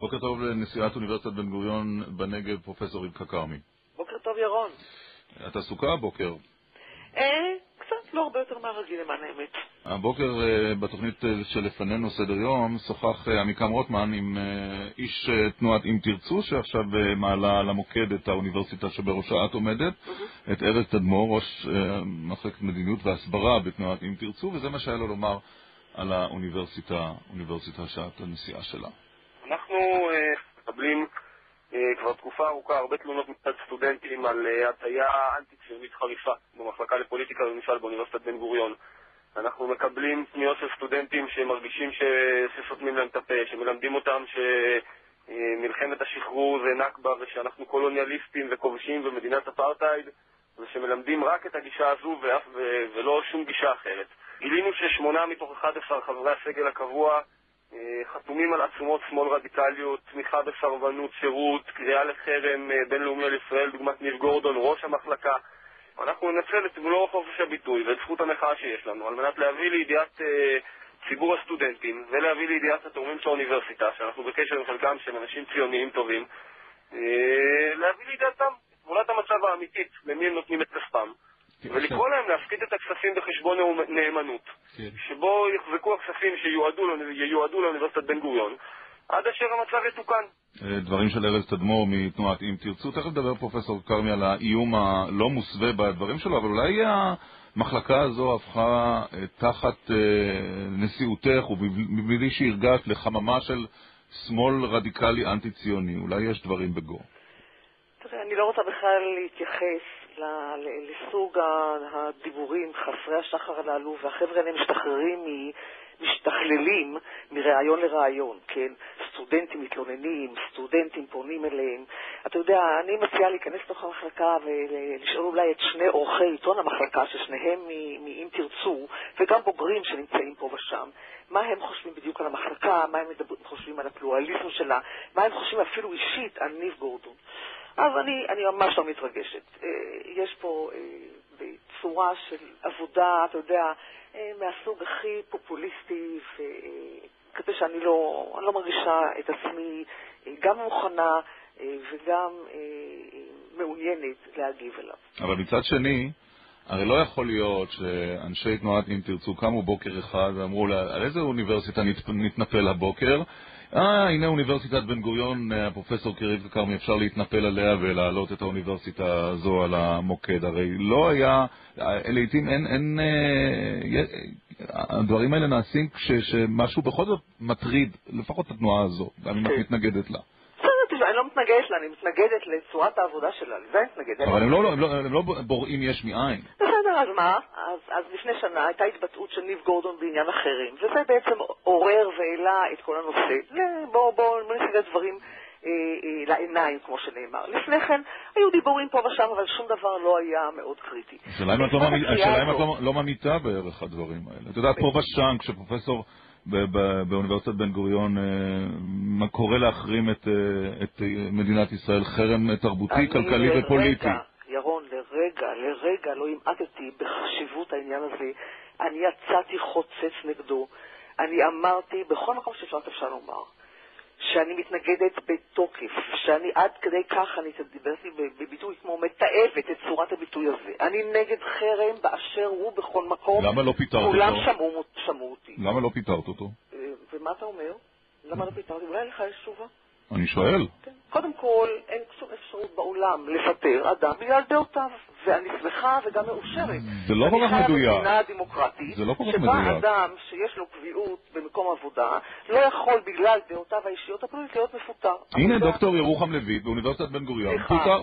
בוקר טוב לנשיאת אוניברסיטת בן גוריון בנגב, פרופסור רבקה כרמי. בוקר טוב ירון. את עסוקה הבוקר? קצת לא הרבה יותר מהרגיל למען האמת. הבוקר בתוכנית שלפנינו סדר יום שוחח עמיקם רוטמן עם איש תנועת אם תרצו, שעכשיו מעלה למוקד את האוניברסיטה שבראשה את עומדת, את ארז תדמור, ראש מחלקת מדיניות והסברה בתנועת אם תרצו, וזה מה שהיה לו לומר על האוניברסיטה שאת הנשיאה שלה. אנחנו מקבלים כבר תקופה ארוכה הרבה תלונות מצד סטודנטים על הטיה אנטי-ציונית חריפה במחלקה לפוליטיקה וממשל באוניברסיטת בן גוריון. אנחנו מקבלים פניות של סטודנטים שמרגישים שסותמים להם את הפה, שמלמדים אותם שמלחמת השחרור זה נכבה ושאנחנו קולוניאליסטים וכובשים ומדינת אפרטהייד, ושמלמדים רק את הגישה הזו ולא שום גישה אחרת. גילינו ש8 מתוך 11 חברי הסגל הקבוע חתומים על עצומות שמאל רדיקליות, תמיכה בסרבנות שירות, קריאה לחרם בינלאומי על ישראל, דוגמת ניר גורדון, ראש המחלקה. אנחנו ננצל את מלוא חופש הביטוי ואת זכות המחאה שיש לנו על מנת להביא לידיעת ציבור הסטודנטים ולהביא לידיעת התורמים של האוניברסיטה, שאנחנו בקשר עם חלקם שהם אנשים ציוניים טובים, להביא לידיעתם תמונת המצב האמיתית, למי הם נותנים את כספם, ולקרוא להם להפקיד את הכספים בחשבון נאמנות, שבו יחזקו הכספים שיועדו לאוניברסיטת בן גוריון, עד אשר המצב יתוקן. דברים של ארז תדמור מתנועת אם תרצו. תכף לדבר פרופסור כרמי על האיום הלא מוסווה בדברים שלו, אבל אולי המחלקה הזו הפכה תחת נשיאותך ובלי שהרגעת לחממה של שמאל רדיקלי אנטי-ציוני. אולי יש דברים בגו. תראה, אני לא רוצה בכלל להתייחס לסוג הדיבורים חסרי השחר הללו, והחבר'ה האלה משתכללים מרעיון לרעיון, כן? סטודנטים מתלוננים, סטודנטים פונים אליהם. אתה יודע, אני מציעה להיכנס לתוך המחלקה ולשאול אולי את שני עורכי עיתון המחלקה, ששניהם מאם תרצו, וגם בוגרים שנמצאים פה ושם, מה הם חושבים בדיוק על המחלקה, מה הם חושבים על הפלורליזם שלה, מה הם חושבים אפילו אישית על ניב גורדון. אז אני ממש לא מתרגשת. יש פה בצורה של עבודה, אתה יודע, מהסוג הכי פופוליסטי, וכדי שאני לא מרגישה את עצמי גם מוכנה וגם מעוניינת להגיב אליו. אבל מצד שני, הרי לא יכול להיות שאנשי תנועת אם תרצו קמו בוקר אחד ואמרו על איזה אוניברסיטה נתנפל הבוקר? הנה אוניברסיטת בן גוריון, הפרופסור רבקה כרמי, אפשר להתנפל עליה ולהעלות את האוניברסיטה הזו על המוקד. הרי לא היה, לעתים אין, הדברים האלה נעשים כשמשהו בכל זאת מטריד, לפחות התנועה הזו, גם אם את מתנגדת לה. אני לא מתנגדת לה, אני מתנגדת לצורת העבודה שלה, לזה אני מתנגדת. אבל הם לא בוראים יש מאין. בסדר, אז מה? אז לפני שנה הייתה התבטאות של ניב גורדון בעניין אחרים, וזה בעצם עורר והעלה את כל הנושא. בואו נסיג את דברים לעיניים, כמו שנאמר. לפני כן היו דיבורים פה ושם, אבל שום דבר לא היה מאוד קריטי. השאלה אם את לא ממיתה בערך הדברים האלה. אתה יודע, פה ושם, כשפרופסור באוניברסיטת בן גוריון קורא להחרים את מדינת ישראל, חרם תרבותי, כלכלי ופוליטי. ירון, לרגע לא המעטתי בחשיבות העניין הזה. אני יצאתי חוצץ נגדו. אני אמרתי בכל מקום שאפשר לומר שאני מתנגדת בתוקף, שאני עד כדי כך אני דיברתי בביטוי כמו מתאבת את צורת הביטוי הזה. אני נגד חרם באשר הוא בכל מקום. למה לא פיתרת אותו? כולם שמעו אותי. למה לא פיתרת אותו? ומה אתה אומר? למה לא פיתרתי? אולי לך יש תשובה? אני שואל. קודם כל, אין שום אפשרות בעולם לפטר אדם בגלל דעותיו, ואני שמחה וגם מאושרת. זה לא כל כך מדויק. במדינה דמוקרטית, שבה אדם שיש לו קביעות במקום עבודה, לא יכול בגלל דעותיו האישיות הפוליטיות להיות מפוטר. הנה דוקטור ירוחם לויט באוניברסיטת בן גוריון,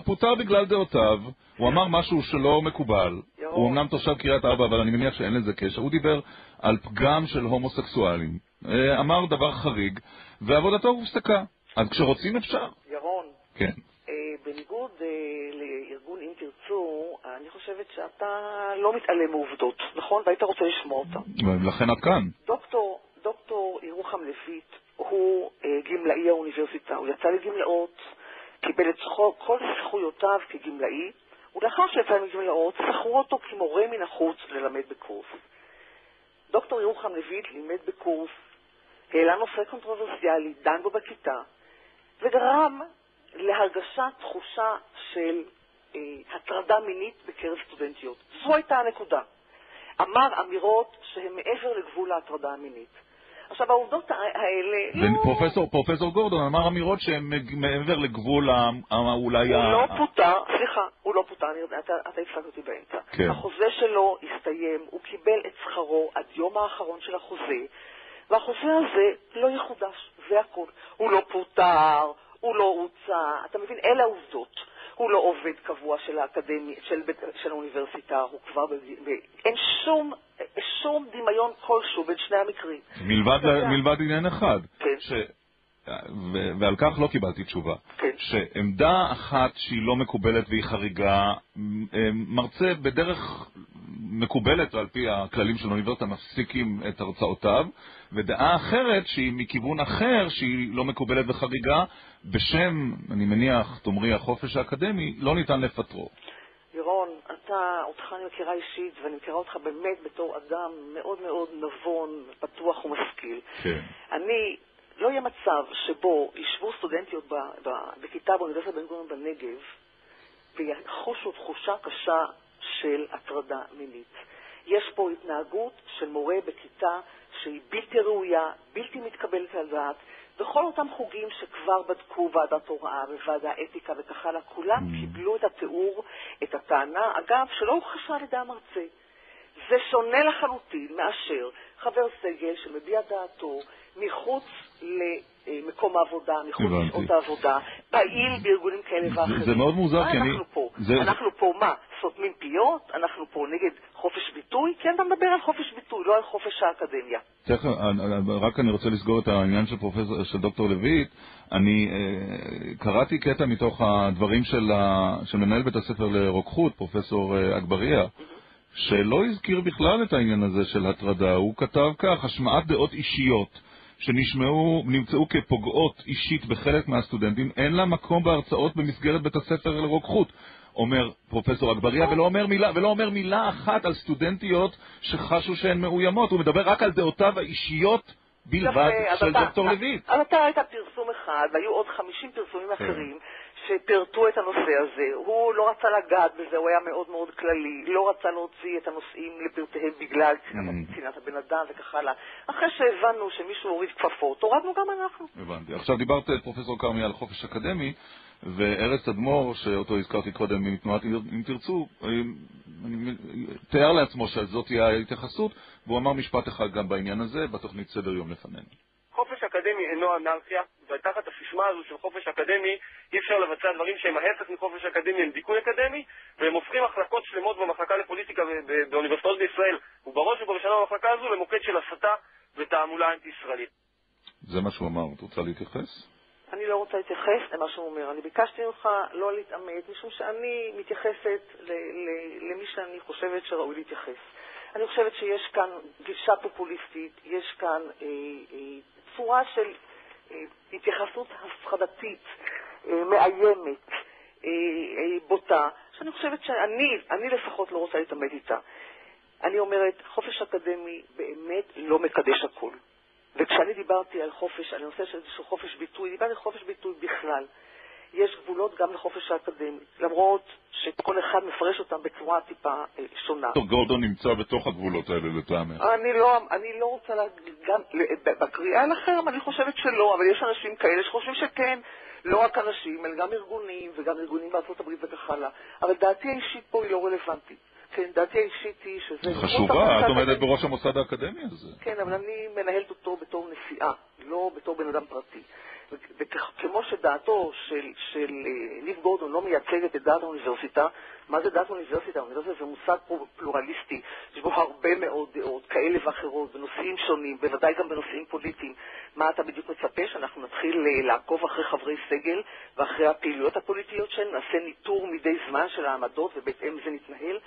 פוטר בגלל דעותיו, הוא אמר משהו שלא מקובל, הוא אמנם תושב קריית ארבע, אבל אני מניח שאין לזה קשר, הוא דיבר על פגם של הומוסקסואלים, אמר דבר חריג, ועבודתו הופסקה. אז כשרוצים אפשר. ירון. כן. בניגוד לארגון אם תרצו, אני חושבת שאתה לא מתעלם מעובדות, נכון? והיית רוצה לשמוע אותם. ולכן את כאן. דוקטור ירוחם לויט הוא גמלאי האוניברסיטה. הוא יצא לגמלאות, קיבל את כל זכויותיו כגמלאי, ולאחר שיצא לגמלאות, שכרו אותו כמורה מן החוץ ללמד בקורס. דוקטור ירוחם לויט לימד בקורס, העלה נושא קונטרוברסיאלי, דן בו בכיתה, וגרם להרגשה, תחושה של הטרדה מינית בקרב סטודנטיות. זו הייתה הנקודה. אמר אמירות שהן מעבר לגבול ההטרדה המינית. עכשיו, העובדות האלה... פרופסור גורדון אמר אמירות שהן מעבר לגבול אולי... הוא לא פוטר, סליחה, הוא לא פוטר, אתה הפסקת אותי באמצע. כן. החוזה שלו הסתיים, הוא קיבל את שכרו עד יום האחרון של החוזה, והחוזה הזה לא יחודש, זה הכל. הוא לא פוטר, הוא לא הוצא, אתה מבין, אלה העובדות. הוא לא עובד קבוע של האקדמיה, של האוניברסיטה, הוא כבר אין שום דמיון כלשהו בין שני המקרים. מלבד עניין אחד. כן. ועל כך לא קיבלתי תשובה. כן. שעמדה אחת שהיא לא מקובלת והיא חריגה, מרצה בדרך מקובלת על פי הכללים של האוניברסיטה מפסיקים את הרצאותיו, ודעה אחרת שהיא מכיוון אחר שהיא לא מקובלת וחריגה, בשם, אני מניח, תאמרי החופש האקדמי, לא ניתן לפטרו. ירון, אותך אני מכירה אישית, ואני מכירה אותך באמת בתור אדם מאוד מאוד נבון, פתוח ומשכיל. כן. לא יהיה מצב שבו ישבו סטודנטיות בכיתה באוניברסיטת בן-גוריון בנגב ויחושו תחושה קשה של הטרדה מינית. יש פה התנהגות של מורה בכיתה שהיא בלתי ראויה, בלתי מתקבלת על דעת, וכל אותם חוגים שכבר בדקו ועדת הוראה וועדה אתיקה וכך הלאה, כולם קיבלו את התיאור, את הטענה, אגב, שלא הוכחה על ידי המרצה. זה שונה לחלוטין מאשר חבר סגל שמביע דעתו מחוץ למקום העבודה, מחוץ לשעות העבודה, פעיל בארגונים כאלה ואחרים. זה מאוד מוזר, כי אנחנו פה מה? סותמים פיות? אנחנו פה נגד חופש ביטוי? כן, אתה מדבר על חופש ביטוי, לא על חופש האקדמיה. רק אני רוצה לסגור את העניין של דוקטור לויט. אני קראתי קטע מתוך הדברים של מנהל בית הספר לרוקחות, פרופסור אגבריה, שלא הזכיר בכלל את העניין הזה של הטרדה. הוא כתב כך: השמעת דעות אישיות שנמצאו כפוגעות אישית בחלק מהסטודנטים, אין לה מקום בהרצאות במסגרת בית הספר לרוקחות, אומר פרופסור אגבריה, ולא אומר מילה אחת על סטודנטיות שחשו שהן מאוימות. הוא מדבר רק על דעותיו האישיות בלבד של דוקטור לויט. אבל אתה ראית פרסום אחד, והיו עוד 50 פרסומים אחרים שפרטו את הנושא הזה. הוא לא רצה לגעת בזה, הוא היה מאוד מאוד כללי, לא רצה להוציא את הנושאים לפרטיהם בגלל צנעת הבן אדם וכך הלאה. אחרי שהבנו שמישהו הוריד כפפות, הורדנו גם אנחנו. הבנתי. עכשיו דיברת פרופסור כרמי על חופש אקדמי, וארץ אדמו"ר, שאותו הזכרתי קודם מתנועת אם תרצו, תיאר לעצמו שזאת תהיה ההתייחסות, והוא אמר משפט אחד גם בעניין הזה, בתוכנית סדר יום לפנינו. חופש אקדמי אינו אנרכיה, ותחת הסיסמה הזו של חופש אקדמי אי אפשר לבצע דברים שהם ההפך מחופש אקדמי, הם דיכוי אקדמי, והם הופכים מחלקות שלמות במחלקה לפוליטיקה באוניברסיטאות בישראל, ובראש ובראשונה במחלקה הזו למוקד של הסתה ותעמולה אנטי-ישראלית. זה מה שהוא אמר, את רוצה להתייחס? אני לא רוצה להתייחס למה שהוא אומר. אני ביקשתי ממך לא להתעמת, משום שאני מתייחסת למי שאני חושבת שראוי להתייחס. אני חושבת שיש כאן גישה פופוליסטית, יש כאן צורה של התייחסות הפחדתית, מאיימת, בוטה, שאני חושבת שאני לפחות לא רוצה להתעמת איתה. אני אומרת, חופש אקדמי באמת לא מקדש הכל. וכשאני דיברתי על חופש, על הנושא של חופש ביטוי, דיברתי על חופש ביטוי בכלל. יש גבולות גם לחופש האקדמי, למרות שכל אחד מפרש אותם בצורה טיפה שונה. דוקטור גורדון נמצא בתוך הגבולות האלה לטעמך. אני לא רוצה גם בקריאה לחרם, אני חושבת שלא, אבל יש אנשים כאלה שחושבים שכן, לא רק אנשים, אלא גם ארגונים וגם ארגונים בארצות הברית וכך הלאה. אבל דעתי האישית פה היא לא רלוונטית. כן, דעתי האישית היא שזה... חשובה, את עומדת בראש המוסד האקדמי הזה. כן, אבל אני מנהלת אותו בתור נשיאה, לא בתור בן אדם פרטי. וכמו שדעתו של ניב גורדון לא מייצגת את דעת האוניברסיטה, מה זה דעת האוניברסיטה? האוניברסיטה זה מושג פלורליסטי, יש בו הרבה מאוד דעות, כאלה ואחרות, בנושאים שונים, בוודאי גם בנושאים פוליטיים. מה אתה בדיוק מצפה? שאנחנו נתחיל לעקוב אחרי חברי סגל ואחרי הפעילויות הפוליטיות שלנו, נעשה ניטור מדי זמן של העמדות ובהתאם זה נתנהל?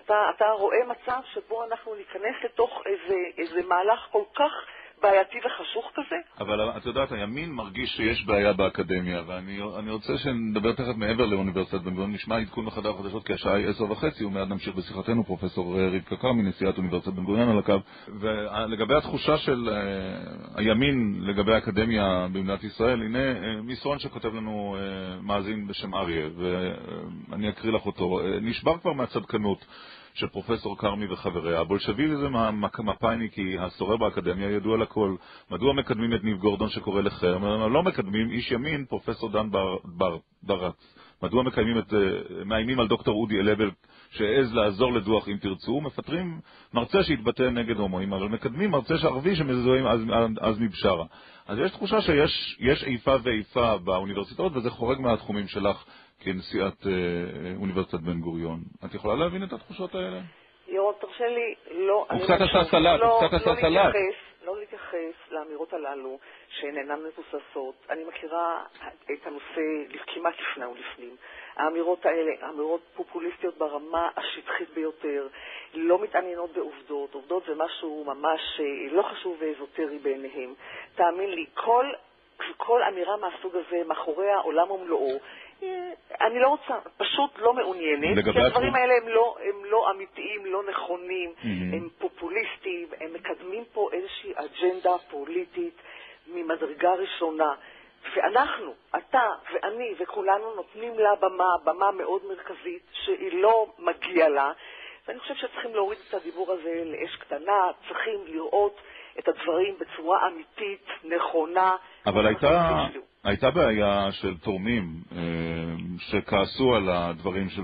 אתה רואה מצב שבו אנחנו ניכנס לתוך איזה מהלך כל כך בעייתי וחשוך כזה? אבל את יודעת, הימין מרגיש שיש בעיה באקדמיה, ואני רוצה שנדבר תכף מעבר לאוניברסיטת בן-גוריון, נשמע עדכון בחדר החדשות, כי השעה היא 10:30, ומיד נמשיך בשיחתנו, פרופסור רבקה כרמי, נשיאת אוניברסיטת בן-גוריון על הקו. ולגבי התחושה של הימין לגבי האקדמיה במדינת ישראל, הנה מסרון שכותב לנו מאזין בשם אריה, ואני אקריא לך אותו. נשבר כבר מהצדקנות של פרופסור כרמי וחבריה. הבולשביזם המפאיניקי השורר באקדמיה ידוע לכל. מדוע מקדמים את ניב גורדון שקורא לחרם? לא מקדמים איש ימין, פרופסור דן ברץ. מדוע מאיימים על דוקטור אודי אלבל שהעז לעזור לדוח אם תרצו? מפטרים מרצה שהתבטא נגד הומואים, אבל מקדמים מרצה שערבי שמזוהים אז מבשרה. אז יש תחושה שיש איפה ואיפה באוניברסיטאות, וזה חורג מהתחומים שלך כנשיאת אוניברסיטת בן גוריון. את יכולה להבין את התחושות האלה? ירון, תרשה לי, לא להתייחס לאמירות הללו שהן אינן מבוססות. אני מכירה את הנושא כמעט לפני ולפנים. האמירות האלה, אמירות פופוליסטיות ברמה השטחית ביותר, לא מתעניינות בעובדות. עובדות זה משהו ממש לא חשוב ואזוטרי בעיניהם. תאמין לי, כל אמירה מהסוג הזה מאחוריה עולם ומלואו. אני לא רוצה, פשוט לא מעוניינת, כי הדברים האלה הם לא אמיתיים, לא נכונים, הם פופוליסטיים, הם מקדמים פה איזושהי אג'נדה פוליטית ממדרגה ראשונה, ואנחנו, אתה ואני וכולנו נותנים לה במה מאוד מרכזית שהיא לא מגיעה לה, ואני חושב שצריכים להוריד את הדיבור הזה לאש קטנה, צריכים לראות את הדברים בצורה אמיתית, נכונה. אבל הייתה בעיה של תורמים שכעסו על הדברים של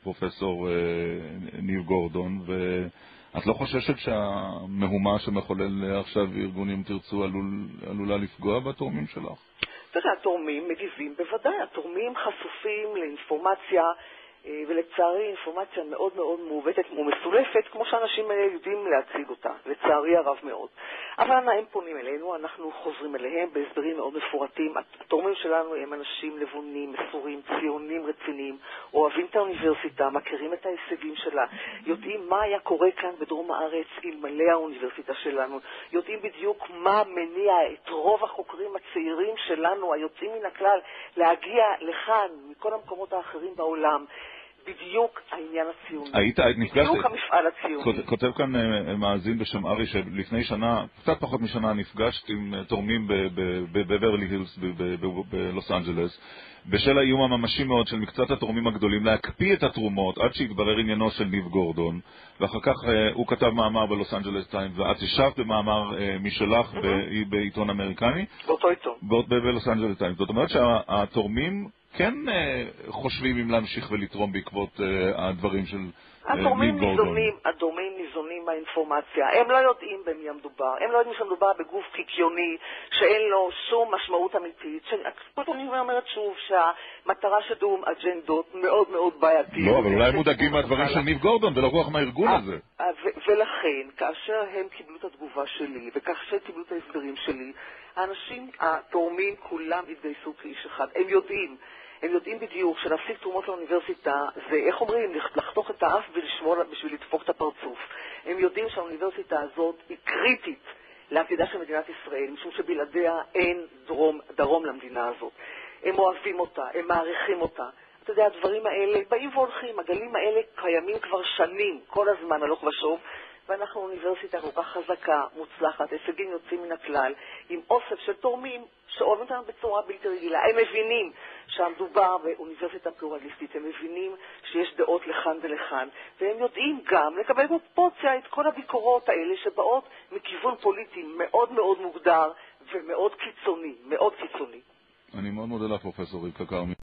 פרופסור ניב גורדון, ואת לא חוששת שהמהומה שמחולל עכשיו ארגונים תרצו עלולה לפגוע בתורמים שלך? תראה, התורמים מגיבים בוודאי, התורמים חשופים לאינפורמציה, ולצערי אינפורמציה מאוד מאוד מעוותת ומסולפת, כמו שאנשים יודעים להציג אותה, לצערי הרב מאוד. אבל הם פונים אלינו, אנחנו חוזרים אליהם בהסברים מאוד מפורטים. התורמים שלנו הם אנשים לבונים, מסורים, ציונים רציניים, אוהבים את האוניברסיטה, מכירים את ההישגים שלה, יודעים מה היה קורה כאן בדרום הארץ אלמלא האוניברסיטה שלנו, יודעים בדיוק מה מניע את רוב החוקרים הצעירים שלנו, היוצאים מן הכלל, להגיע לכאן מכל המקומות האחרים בעולם. בדיוק העניין הציוני. בדיוק המפעל הציוני. כותב כאן מאזין בשם ארי שלפני שנה, קצת פחות משנה, נפגשת עם תורמים בברלי הילס בלוס אנג'לס, בשל האיום הממשי מאוד של מקצת התורמים הגדולים להקפיא את התרומות עד שיתברר עניינו של ניב גורדון, ואחר כך הוא כתב מאמר בלוס אנג'לס טיימס, ואת השבת במאמר משלך בעיתון אמריקני. באותו עיתון. בלוס אנג'לס טיימס. זאת אומרת שהתורמים כן חושבים אם להמשיך ולתרום בעקבות הדברים של ניב גורדון. הדורמים ניזונים מהאינפורמציה. הם לא יודעים במי המדובר. הם לא יודעים שמדובר בגוף קיקיוני, שאין לו שום משמעות אמיתית. אני אומרת שוב שהמטרה שלו אג'נדות מאוד מאוד בעייתיות. לא, אבל אולי הם מודאגים מהדברים של ניב גורדון ולא רוח מהארגון הזה. ולכן, כאשר הם קיבלו את התגובה שלי, וכאשר קיבלו את ההסברים שלי, האנשים, התורמים, כולם התגייסו כאיש אחד. הם יודעים בדיוק שלהפסיק תרומות לאוניברסיטה זה, איך אומרים, לחתוך את האף ולשמור בשביל לדפוק את הפרצוף. הם יודעים שהאוניברסיטה הזאת היא קריטית לעתידה של מדינת ישראל, משום שבלעדיה אין דרום למדינה הזאת. הם אוהבים אותה, הם מעריכים אותה. אתה יודע, הדברים האלה באים והולכים, הגלים האלה קיימים כבר שנים, כל הזמן הלוך ושוב, ואנחנו אוניברסיטה כל כך חזקה, מוצלחת, הישגים יוצאים מן הכלל, עם אוסף של תורמים שאוהבים אותנו בצורה בלתי רגילה. הם מבינים שהמדובר באוניברסיטה פלורליסטית, הם מבינים שיש דעות לכאן ולכאן, והם יודעים גם לקבל בפרופורציה את כל הביקורות האלה שבאות מכיוון פוליטי מאוד מאוד מוגדר ומאוד קיצוני, מאוד קיצוני. אני מאוד מודה לך, פרופסור רבקה כרמי.